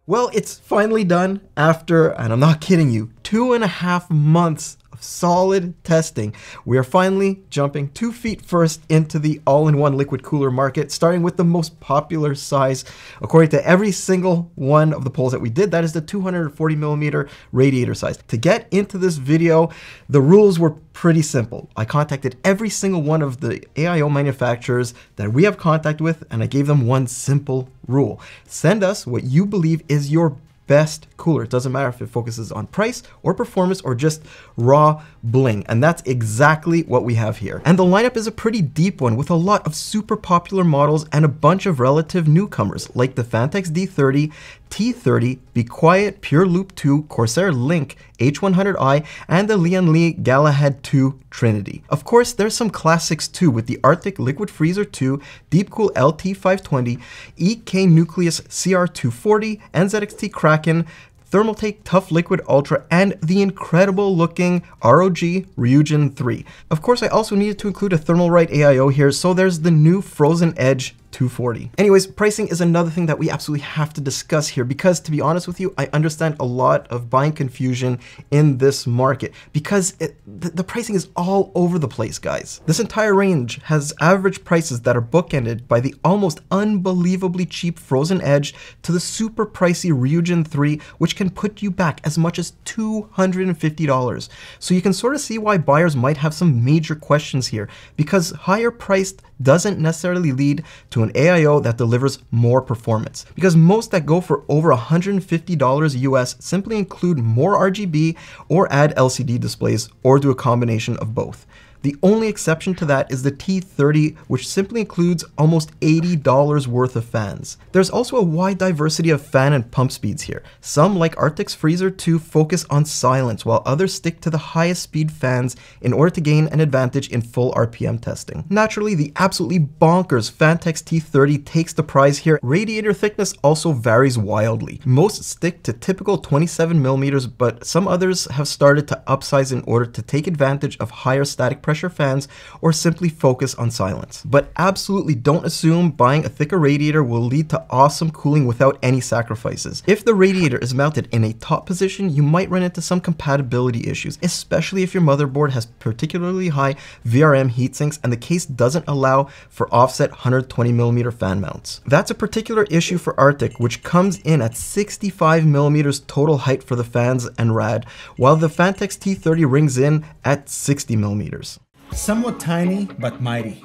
Well, it's finally done after, and I'm not kidding you, 2.5 months of solid testing. We are finally jumping 2 feet first into the all-in-one liquid cooler market, starting with the most popular size. According to every single one of the polls that we did, that is the 240mm Radiator size. To get into this video, the rules were pretty simple. I contacted every single one of the AIO manufacturers that we have contact with, and I gave them one simple rule. Send us what you believe is your best cooler. It doesn't matter if it focuses on price or performance or just raw bling. And that's exactly what we have here. And the lineup is a pretty deep one with a lot of super popular models and a bunch of relative newcomers like the Phanteks D30, T30, Be Quiet, Pure Loop 2, Corsair Link, H100i, and the Lian Galahad 2 Trinity. Of course, there's some classics too with the Arctic Liquid Freezer 2, Deepcool LT520, EK Nucleus CR240, NZXT Kraken, Thermaltake Toughliquid Ultra, and the incredible looking ROG Ryzen 3. Of course, I also needed to include a Thermalright AIO here, so there's the new Frozen Edge 240. Anyways, pricing is another thing that we absolutely have to discuss here because, to be honest with you, I understand a lot of buying confusion in this market because the pricing is all over the place, guys. This entire range has average prices that are bookended by the almost unbelievably cheap Frozen Edge to the super pricey Ryzen 3, which can put you back as much as $250. So you can sort of see why buyers might have some major questions here, because higher priced doesn't necessarily lead to an AIO that delivers more performance, because most that go for over $150 US simply include more RGB or add LCD displays or do a combination of both. The only exception to that is the T30, which simply includes almost $80 worth of fans. There's also a wide diversity of fan and pump speeds here. Some, like Arctic's Freezer 2, focus on silence, while others stick to the highest speed fans in order to gain an advantage in full RPM testing. Naturally, the absolutely bonkers Phanteks T30 takes the prize here. Radiator thickness also varies wildly. Most stick to typical 27mm, but some others have started to upsize in order to take advantage of higher static pressure fans or simply focus on silence. But absolutely don't assume buying a thicker radiator will lead to awesome cooling without any sacrifices. If the radiator is mounted in a top position, you might run into some compatibility issues, especially if your motherboard has particularly high VRM heatsinks and the case doesn't allow for offset 120mm fan mounts. That's a particular issue for Arctic, which comes in at 65mm total height for the fans and rad, while the Phanteks T30 rings in at 60mm. Somewhat tiny, but mighty.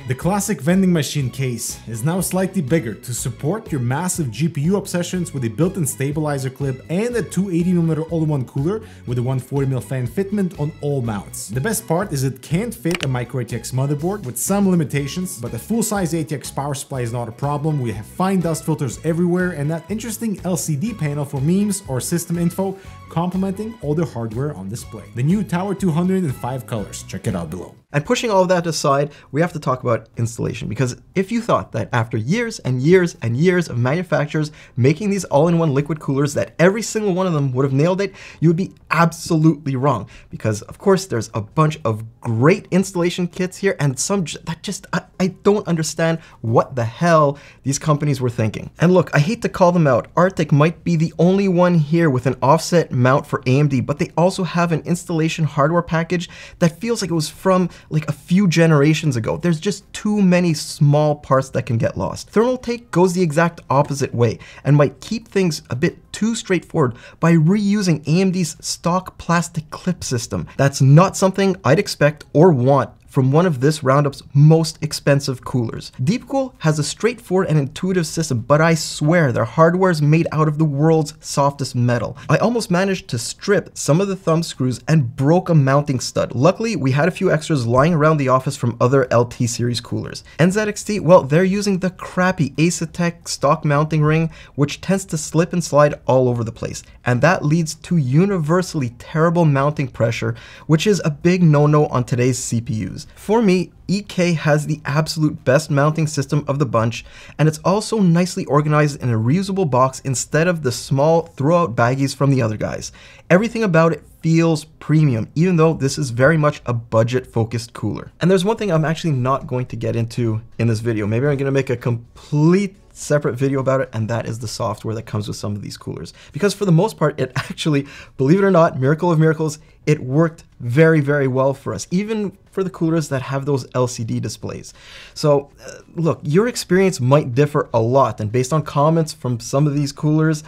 The classic vending machine case is now slightly bigger to support your massive GPU obsessions with a built-in stabilizer clip and a 280mm all-in-one cooler with a 140mm fan fitment on all mounts. The best part is it can't fit a micro ATX motherboard with some limitations, but a full-size ATX power supply is not a problem. We have fine dust filters everywhere and that interesting LCD panel for memes or system info complementing all the hardware on display. The new Tower 200 in 5 colors. Check it out below. And pushing all of that aside, we have to talk about installation, because if you thought that after years and years and years of manufacturers making these all-in-one liquid coolers that every single one of them would have nailed it, you would be absolutely wrong. Because of course there's a bunch of great installation kits here and some that just, I don't understand what the hell these companies were thinking. And look, I hate to call them out. Arctic might be the only one here with an offset mount for AMD, but they also have an installation hardware package that feels like it was from like a few generations ago. There's just too many small parts that can get lost. Thermaltake goes the exact opposite way and might keep things a bit too straightforward by reusing AMD's stock plastic clip system. That's not something I'd expect or want from one of this Roundup's most expensive coolers. Deepcool has a straightforward and intuitive system, but I swear their hardware is made out of the world's softest metal. I almost managed to strip some of the thumb screws and broke a mounting stud. Luckily, we had a few extras lying around the office from other LT series coolers. NZXT, well, they're using the crappy Asetek stock mounting ring, which tends to slip and slide all over the place. And that leads to universally terrible mounting pressure, which is a big no-no on today's CPUs. For me, EK has the absolute best mounting system of the bunch, and it's also nicely organized in a reusable box instead of the small throw-out baggies from the other guys. Everything about it feels premium, even though this is very much a budget-focused cooler. And there's one thing I'm actually not going to get into in this video. Maybe I'm going to make a complete separate video about it, and that is the software that comes with some of these coolers. Because for the most part, it actually, believe it or not, miracle of miracles, it worked very, very well for us, even for the coolers that have those LCD displays. So look, your experience might differ a lot, and based on comments from some of these coolers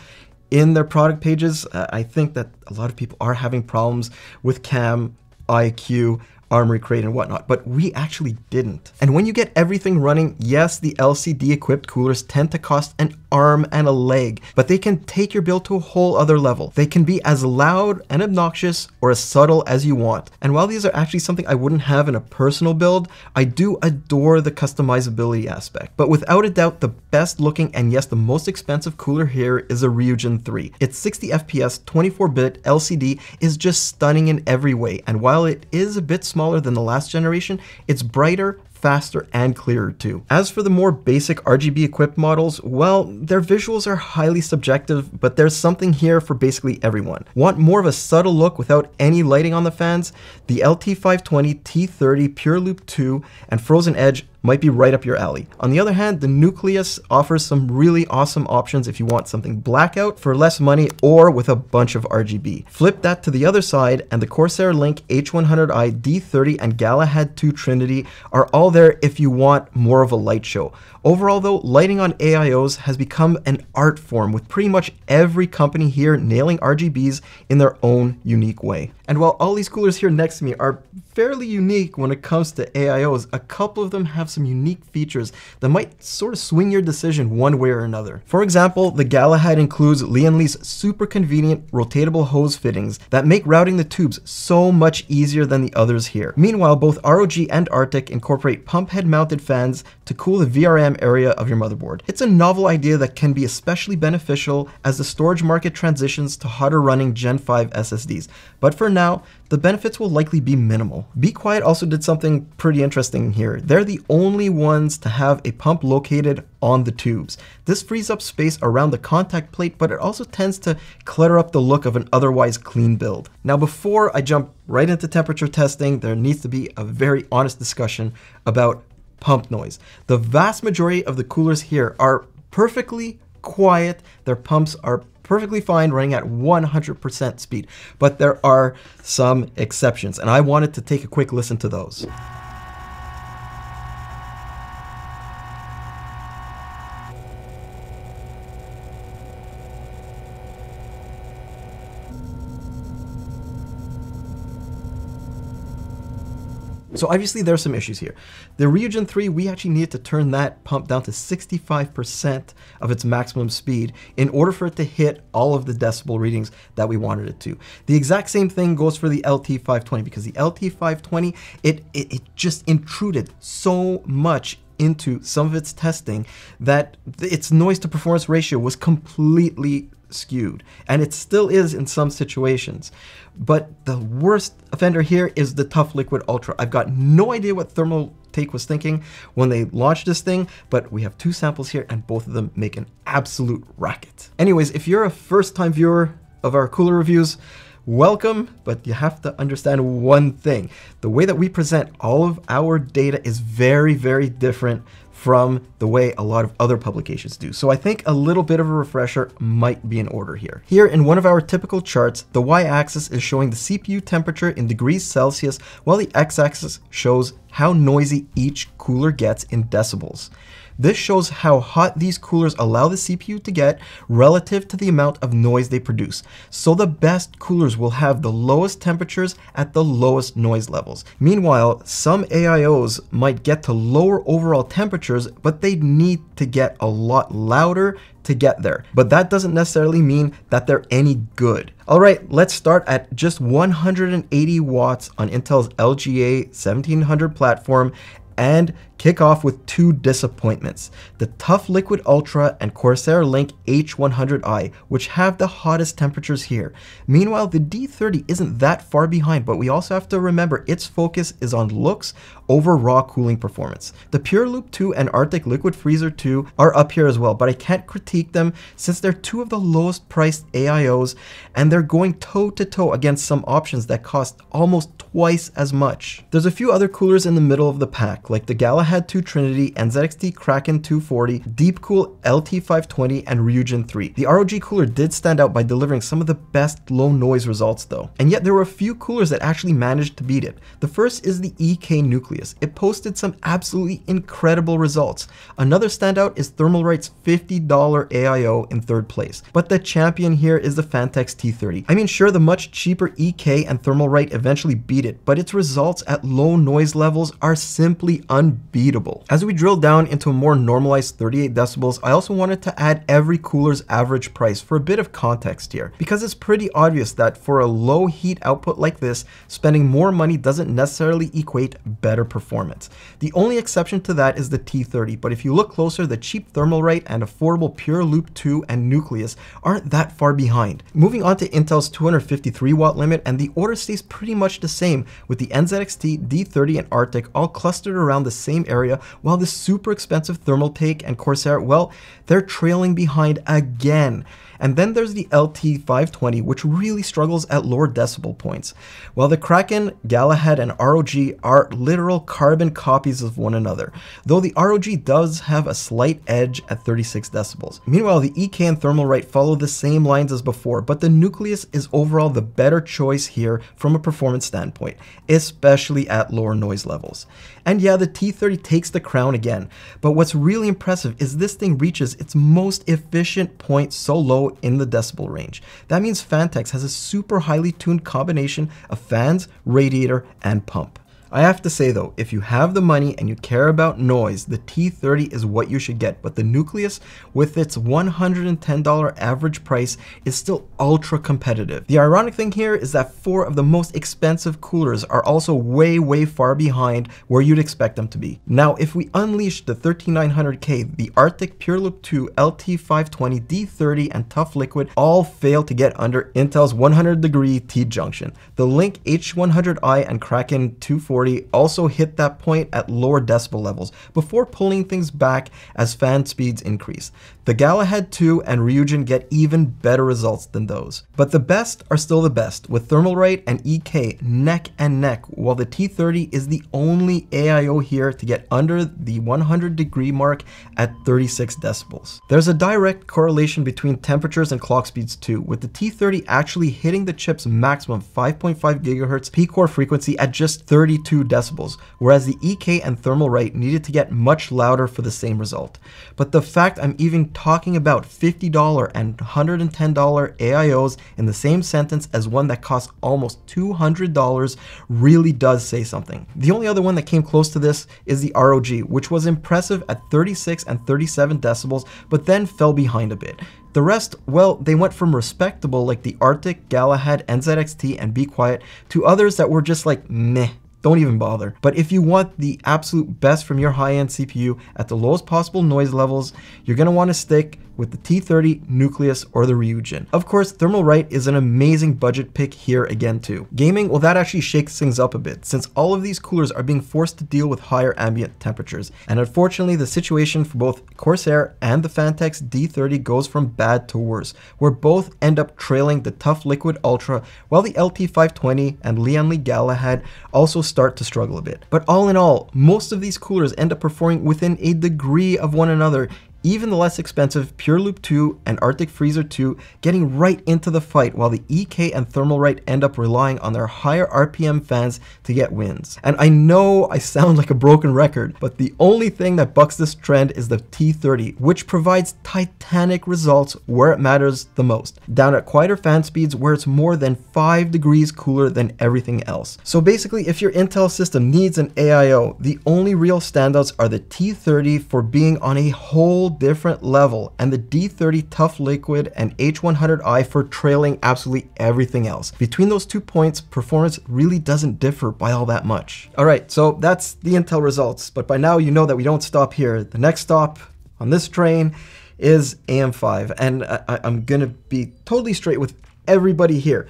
in their product pages, I think that a lot of people are having problems with CAM, IQ, Armory Crate and whatnot, but we actually didn't. And when you get everything running, yes, the LCD equipped coolers tend to cost an arm and a leg, but they can take your build to a whole other level. They can be as loud and obnoxious or as subtle as you want. And while these are actually something I wouldn't have in a personal build, I do adore the customizability aspect. But without a doubt, the best looking and yes, the most expensive cooler here is a Ryzen 3. Its 60 FPS 24-bit LCD is just stunning in every way. And while it is a bit smaller than the last generation, it's brighter, faster, and clearer too. As for the more basic RGB equipped models, well, their visuals are highly subjective, but there's something here for basically everyone. Want more of a subtle look without any lighting on the fans? The LT520, T30, Pure Loop 2, and Frozen Edge might be right up your alley. On the other hand, the Nucleus offers some really awesome options if you want something blackout for less money or with a bunch of RGB. Flip that to the other side and the Corsair Link H100i D30 and Galahad 2 Trinity are all there if you want more of a light show. Overall though, lighting on AIOs has become an art form, with pretty much every company here nailing RGBs in their own unique way. And while all these coolers here next to me are fairly unique when it comes to AIOs, a couple of them have some unique features that might sort of swing your decision one way or another. For example, the Galahad includes Lianli's super convenient rotatable hose fittings that make routing the tubes so much easier than the others here. Meanwhile, both ROG and Arctic incorporate pump head mounted fans to cool the VRM area of your motherboard. It's a novel idea that can be especially beneficial as the storage market transitions to hotter running Gen 5 SSDs. But for now, the benefits will likely be minimal. Be Quiet also did something pretty interesting here. They're the only ones to have a pump located on the tubes. This frees up space around the contact plate, but it also tends to clutter up the look of an otherwise clean build. Now, before I jump right into temperature testing, there needs to be a very honest discussion about pump noise. The vast majority of the coolers here are perfectly quiet. Their pumps are perfectly fine running at 100% speed, but there are some exceptions, and I wanted to take a quick listen to those. So obviously there's some issues here. The Ryzen 3, we actually needed to turn that pump down to 65% of its maximum speed in order for it to hit all of the decibel readings that we wanted it to. The exact same thing goes for the LT520, because the LT520, it just intruded so much into some of its testing that its noise to performance ratio was completely skewed, and it still is in some situations. But the worst offender here is the Toughliquid Ultra. I've got no idea what Thermaltake was thinking when they launched this thing, but we have two samples here and both of them make an absolute racket. Anyways, if you're a first-time viewer of our cooler reviews, welcome, but you have to understand one thing. The way that we present all of our data is very, very different from the way a lot of other publications do. So I think a little bit of a refresher might be in order here. Here in one of our typical charts, the y-axis is showing the CPU temperature in degrees Celsius, while the x-axis shows how noisy each cooler gets in decibels. This shows how hot these coolers allow the CPU to get relative to the amount of noise they produce. So the best coolers will have the lowest temperatures at the lowest noise levels. Meanwhile, some AIOs might get to lower overall temperatures, but they need to get a lot louder to get there. But that doesn't necessarily mean that they're any good. All right, let's start at just 180 watts on Intel's LGA1700 platform and kick off with two disappointments: the Toughliquid Ultra and Corsair Link H100i, which have the hottest temperatures here. Meanwhile, the D30 isn't that far behind, but we also have to remember its focus is on looks over raw cooling performance. The Pure Loop 2 and Arctic Liquid Freezer 2 are up here as well, but I can't critique them since they're two of the lowest priced AIOs, and they're going toe-to-toe against some options that cost almost twice as much. There's a few other coolers in the middle of the pack, work, like the Galahad 2 Trinity, NZXT Kraken 240, Deepcool LT520, and Ryujin 3. The ROG cooler did stand out by delivering some of the best low noise results though. And yet there were a few coolers that actually managed to beat it. The first is the EK Nucleus. It posted some absolutely incredible results. Another standout is Thermalright's $50 AIO in third place. But the champion here is the Phanteks T30. I mean, sure, the much cheaper EK and Thermalright eventually beat it, but its results at low noise levels are simply unbeatable. As we drill down into a more normalized 38 decibels, I also wanted to add every cooler's average price for a bit of context here, because it's pretty obvious that for a low heat output like this, spending more money doesn't necessarily equate better performance. The only exception to that is the T30, but if you look closer, the cheap Thermalright and affordable Pure Loop 2 and Nucleus aren't that far behind. Moving on to Intel's 253 watt limit, and the order stays pretty much the same, with the NZXT, D30, and Arctic all clustered around the same area, while the super expensive Thermaltake and Corsair, well, they're trailing behind again. And then there's the LT520, which really struggles at lower decibel points. While the Kraken, Galahad, and ROG are literal carbon copies of one another, though the ROG does have a slight edge at 36 decibels. Meanwhile, the EK and Thermalright follow the same lines as before, but the Nucleus is overall the better choice here from a performance standpoint, especially at lower noise levels. And yeah, the T30 takes the crown again, but what's really impressive is this thing reaches its most efficient point so low in the decibel range. That means Phanteks has a super highly tuned combination of fans, radiator, and pump. I have to say though, if you have the money and you care about noise, the T30 is what you should get, but the Nucleus, with its $110 average price, is still ultra competitive. The ironic thing here is that 4 of the most expensive coolers are also way far behind where you'd expect them to be. Now, if we unleash the 13900K, the Arctic Pure Loop 2, LT520, D30, and Toughliquid all fail to get under Intel's 100-degree T-junction. The Link H100i and Kraken 240 also hit that point at lower decibel levels before pulling things back as fan speeds increase. The Galahad 2 and Ryujin get even better results than those. But the best are still the best, with Thermalright and EK neck and neck, while the T30 is the only AIO here to get under the 100-degree mark at 36 decibels. There's a direct correlation between temperatures and clock speeds too, with the T30 actually hitting the chip's maximum 5.5 GHz peak core frequency at just 32 decibels, whereas the EK and Thermalright needed to get much louder for the same result. But the fact I'm even talking about $50 and $110 AIOs in the same sentence as one that costs almost $200 really does say something. The only other one that came close to this is the ROG, which was impressive at 36 and 37 decibels, but then fell behind a bit. The rest, well, they went from respectable like the Arctic, Galahad, NZXT, and Be Quiet to others that were just like meh. Don't even bother. But if you want the absolute best from your high-end CPU at the lowest possible noise levels, you're going to want to stick with the T30, Nucleus, or the Ryujin. Of course, Thermalright is an amazing budget pick here again too. Gaming, well, that actually shakes things up a bit, since all of these coolers are being forced to deal with higher ambient temperatures. And unfortunately, the situation for both Corsair and the Phanteks D30 goes from bad to worse, where both end up trailing the Toughliquid Ultra, while the LT520 and Lianli Galahad also start to struggle a bit. But all in all, most of these coolers end up performing within a degree of one another, even the less expensive Pure Loop 2 and Arctic Freezer 2 getting right into the fight, while the EK and Thermalright end up relying on their higher RPM fans to get wins. And I know I sound like a broken record, but the only thing that bucks this trend is the T30, which provides titanic results where it matters the most, down at quieter fan speeds where it's more than 5 degrees cooler than everything else. So basically, if your Intel system needs an AIO, the only real standouts are the T30 for being on a whole different level, and the D30 Toughliquid and H100i for trailing absolutely everything else. Between those 2 points, performance really doesn't differ by all that much. Alright, so that's the Intel results, but by now you know that we don't stop here. The next stop on this train is AM5, and I'm gonna be totally straight with everybody here.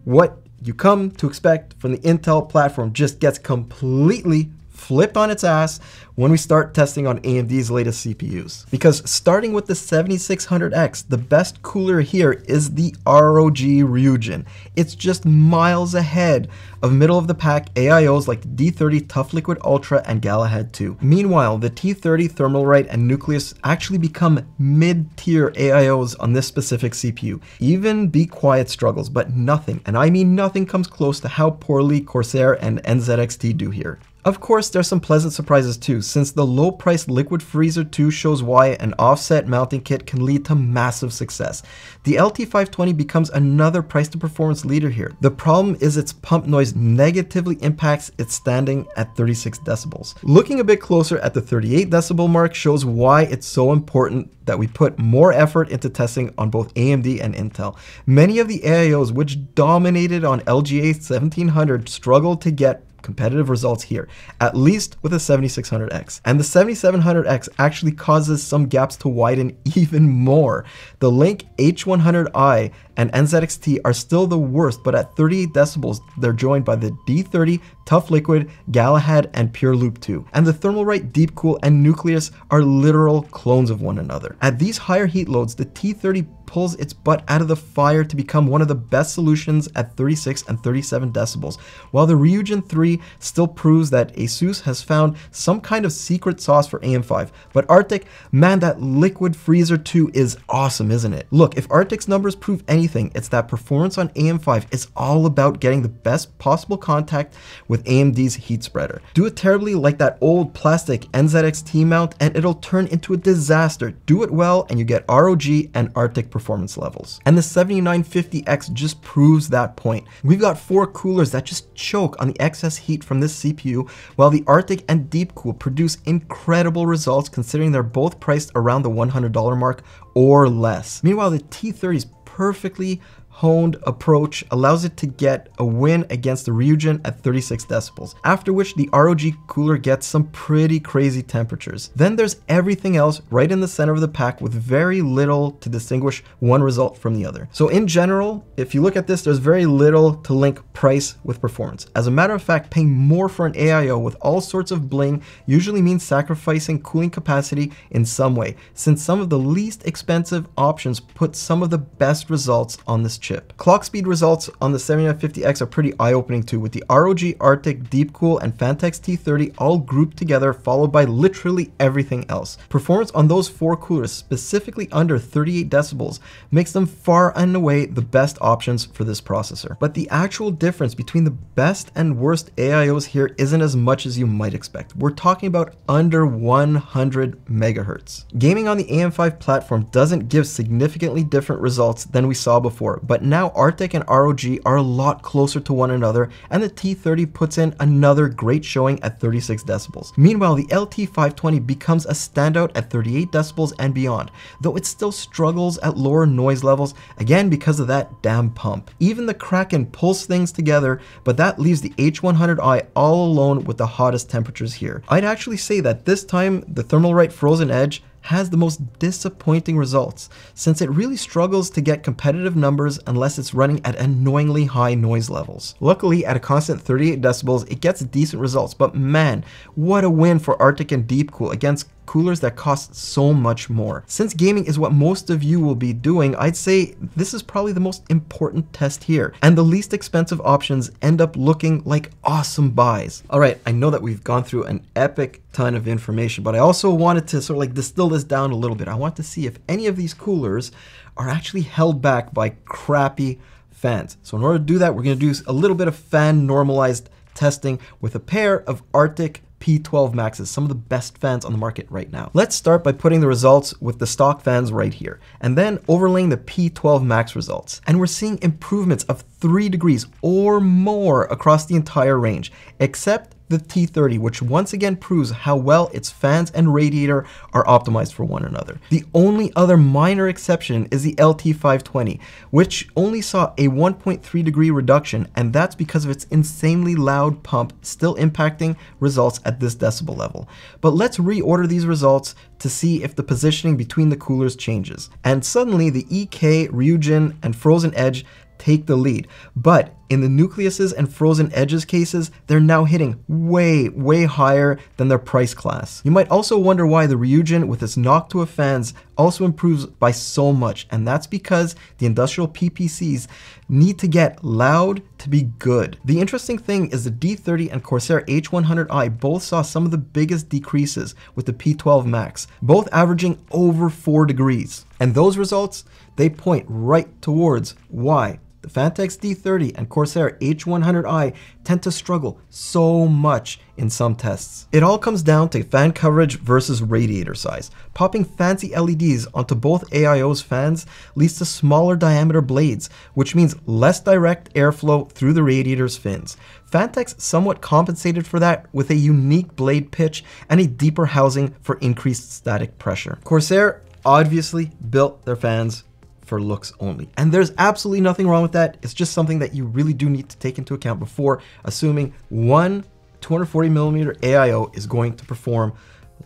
What you come to expect from the Intel platform just gets completely flipped on its ass when we start testing on AMD's latest CPUs. Because starting with the 7600X, the best cooler here is the ROG Ryzen. It's just miles ahead of middle of the pack AIOs like the D30 Toughliquid Ultra and Galahad 2. Meanwhile, the T30 Thermaltake and Nucleus actually become mid-tier AIOs on this specific CPU. Even Be Quiet struggles, but nothing, and I mean nothing, comes close to how poorly Corsair and NZXT do here. Of course, there's some pleasant surprises too, since the low-priced Liquid Freezer 2 shows why an offset mounting kit can lead to massive success. The LT520 becomes another price-to-performance leader here. The problem is its pump noise negatively impacts its standing at 36 decibels. Looking a bit closer at the 38 decibel mark shows why it's so important that we put more effort into testing on both AMD and Intel. Many of the AIOs which dominated on LGA1700 struggled to get competitive results here, at least with a 7600X. And the 7700X actually causes some gaps to widen even more. The Link H100i and NZXT are still the worst, but at 38 decibels, they're joined by the D30, Toughliquid, Galahad, and Pure Loop 2. And the Thermaltake, Deepcool, and Nucleus are literal clones of one another. At these higher heat loads, the T30 pulls its butt out of the fire to become one of the best solutions at 36 and 37 decibels, while the Ryzen 3 still proves that ASUS has found some kind of secret sauce for AM5. But Arctic, man, that Liquid Freezer 2 is awesome, isn't it? Look, if Arctic's numbers prove anything, it's that performance on AM5 is all about getting the best possible contact with AMD's heat spreader. Do it terribly like that old plastic NZXT mount and it'll turn into a disaster. Do it well and you get ROG and Arctic performance levels. And the 7950X just proves that point. We've got 4 coolers that just choke on the excess heat from this CPU, while the Arctic and Deepcool produce incredible results considering they're both priced around the $100 mark or less. Meanwhile, the T30's perfectly honed approach allows it to get a win against the Ryzen at 36 decibels, after which the ROG cooler gets some pretty crazy temperatures. Then there's everything else right in the center of the pack with very little to distinguish one result from the other. So in general, if you look at this, there's very little to link price with performance. As a matter of fact, paying more for an AIO with all sorts of bling usually means sacrificing cooling capacity in some way, since some of the least expensive options put some of the best results on this chip. Clock speed results on the 7950X are pretty eye-opening too, with the ROG Arctic, Deepcool, and Phanteks T30 all grouped together, followed by literally everything else. Performance on those 4 coolers, specifically under 38 decibels, makes them far and away the best options for this processor. But the actual difference between the best and worst AIOs here isn't as much as you might expect. We're talking about under 100 megahertz. Gaming on the AM5 platform doesn't give significantly different results than we saw before, but now Arctic and ROG are a lot closer to one another, and the T30 puts in another great showing at 36 decibels. Meanwhile, the LT520 becomes a standout at 38 decibels and beyond, though it still struggles at lower noise levels, again because of that damn pump. Even the Kraken pulls things together, but that leaves the H100i all alone with the hottest temperatures here. I'd actually say that this time the Thermaltake Frozen Edge has the most disappointing results, since it really struggles to get competitive numbers unless it's running at annoyingly high noise levels. Luckily, at a constant 38 decibels, it gets decent results, but man, what a win for Arctic and Deepcool against coolers that cost so much more. Since gaming is what most of you will be doing, I'd say this is probably the most important test here, and the least expensive options end up looking like awesome buys. Alright, I know that we've gone through an epic ton of information, but I also wanted to sort of like distill this down a little bit. I want to see if any of these coolers are actually held back by crappy fans. So in order to do that, we're going to do a little bit of fan normalized testing with a pair of Arctic P12 MAXes, some of the best fans on the market right now. Let's start by putting the results with the stock fans right here, and then overlaying the P12 MAX results. And we're seeing improvements of 3 degrees or more across the entire range, except the T30, which once again proves how well its fans and radiator are optimized for one another. The only other minor exception is the LT520, which only saw a 1.3 degree reduction, and that's because of its insanely loud pump still impacting results at this decibel level. But let's reorder these results to see if the positioning between the coolers changes. And suddenly the EK, Ryzen, and Frozen Edge take the lead. But in the nucleuses and frozen edges cases, they're now hitting way higher than their price class. You might also wonder why the Ryujin with its Noctua fans also improves by so much, and that's because the industrial PPCs need to get loud to be good. The interesting thing is the D30 and Corsair H100i both saw some of the biggest decreases with the P12 MAX, both averaging over 4 degrees. And those results, they point right towards why the Phanteks D30 and Corsair H100i tend to struggle so much in some tests. It all comes down to fan coverage versus radiator size. Popping fancy LEDs onto both AIO's fans leads to smaller diameter blades, which means less direct airflow through the radiator's fins. Phanteks somewhat compensated for that with a unique blade pitch and a deeper housing for increased static pressure. Corsair obviously built their fans for looks only. And there's absolutely nothing wrong with that. It's just something that you really do need to take into account before assuming one 240mm AIO is going to perform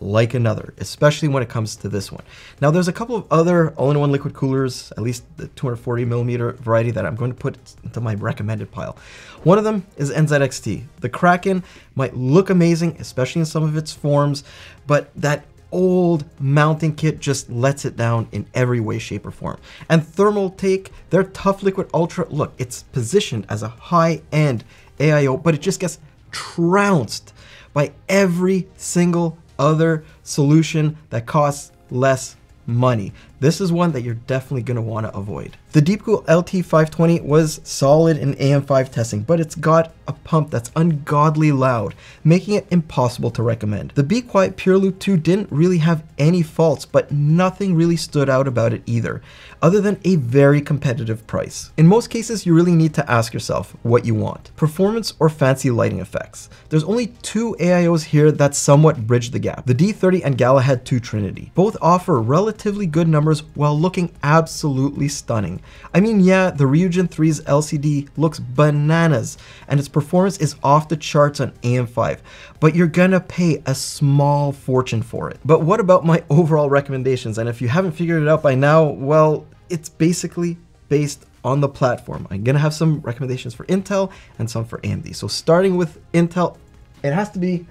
like another, especially when it comes to this one. Now there's a couple of other all-in-one liquid coolers, at least the 240mm variety, that I'm going to put into my recommended pile. One of them is NZXT. The Kraken might look amazing, especially in some of its forms, but that old mounting kit just lets it down in every way, shape, or form. And Thermaltake, their Toughliquid Ultra, look, it's positioned as a high-end AIO, but it just gets trounced by every single other solution that costs less money. This is one that you're definitely going to want to avoid. The Deepcool LT520 was solid in AM5 testing, but it's got a pump that's ungodly loud, making it impossible to recommend. The Be Quiet Pure Loop 2 didn't really have any faults, but nothing really stood out about it either, other than a very competitive price. In most cases, you really need to ask yourself what you want: performance or fancy lighting effects. There's only two AIOs here that somewhat bridge the gap: the D30 and Galahad 2 Trinity. Both offer relatively good numbers while looking absolutely stunning. I mean, yeah, the Ryujin 3's LCD looks bananas and its performance is off the charts on AM5, but you're gonna pay a small fortune for it. But what about my overall recommendations? And if you haven't figured it out by now, well, it's basically based on the platform. I'm gonna have some recommendations for Intel and some for AMD. So starting with Intel, it has to be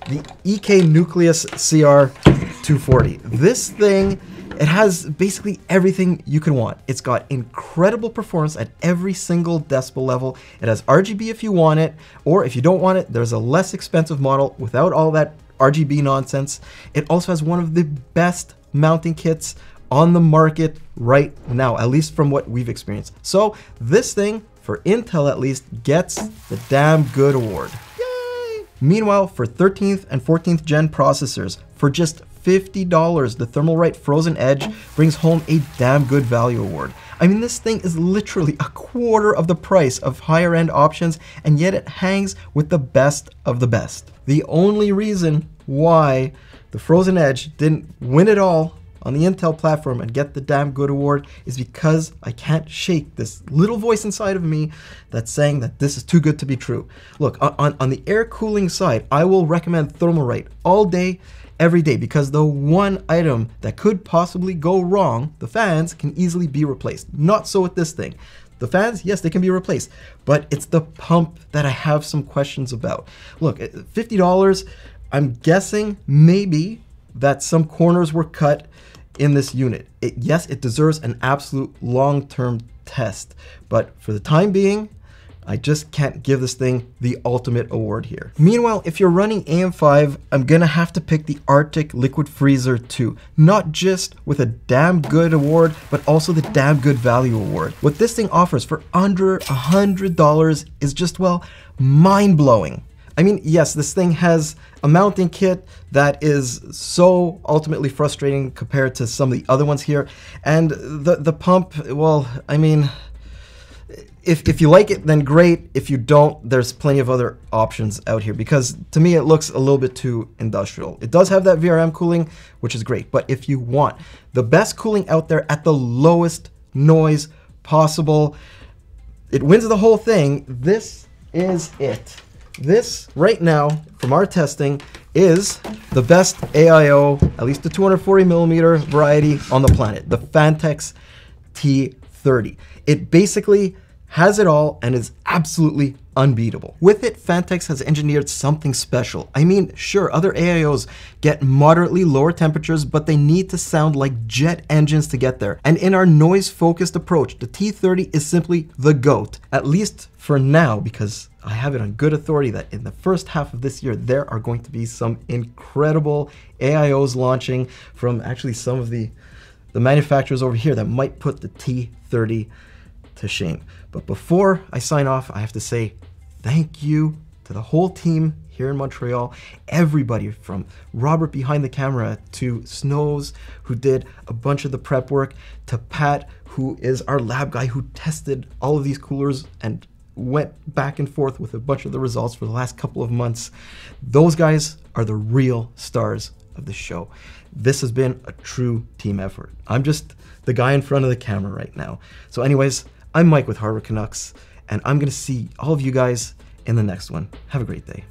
the EK Nucleus CR240. This thing, it has basically everything you could want. It's got incredible performance at every single decibel level. It has RGB if you want it, or if you don't want it, there's a less expensive model without all that RGB nonsense. It also has one of the best mounting kits on the market right now, at least from what we've experienced. So this thing, for Intel at least, gets the damn good award. Meanwhile, for 13th and 14th gen processors, for just $50, the Thermaltake Frozen Edge brings home a damn good value award. I mean, this thing is literally a quarter of the price of higher end options, and yet it hangs with the best of the best. The only reason why the Frozen Edge didn't win it all on the Intel platform and get the damn good award is because I can't shake this little voice inside of me that's saying that this is too good to be true. Look, on the air cooling side, I will recommend Thermaltake all day, every day, because the one item that could possibly go wrong, the fans, can easily be replaced. Not so with this thing. The fans, yes, they can be replaced, but it's the pump that I have some questions about. Look, at $50, I'm guessing maybe that some corners were cut in this unit. Yes, it deserves an absolute long-term test, but for the time being, I just can't give this thing the ultimate award here. Meanwhile, if you're running AM5, I'm gonna have to pick the Arctic Liquid Freezer 2, not just with a damn good award, but also the damn good value award. What this thing offers for under $100 is just, well, mind-blowing. I mean, yes, this thing has a mounting kit that is so ultimately frustrating compared to some of the other ones here. And the pump, well, I mean, if you like it, then great. If you don't, there's plenty of other options out here, because to me, it looks a little bit too industrial. It does have that VRM cooling, which is great. But if you want the best cooling out there at the lowest noise possible, it wins the whole thing. This is it. This, right now, from our testing, is the best AIO, at least the 240mm variety on the planet, the Phanteks T30. T30. It basically has it all and is absolutely unbeatable. With it, Phanteks has engineered something special. I mean, sure, other AIOs get moderately lower temperatures, but they need to sound like jet engines to get there. And in our noise-focused approach, the T30 is simply the GOAT, at least for now, because I have it on good authority that in the first half of this year, there are going to be some incredible AIOs launching from actually some of the manufacturers over here that might put the T30 to shame. But before I sign off, I have to say thank you to the whole team here in Montreal, everybody from Robert behind the camera to Snows, who did a bunch of the prep work, to Pat, who is our lab guy who tested all of these coolers and went back and forth with a bunch of the results for the last couple of months. Those guys are the real stars of the show. This has been a true team effort. I'm just the guy in front of the camera right now. So anyways, I'm Mike with Hardware Canucks, and I'm gonna see all of you guys in the next one. Have a great day.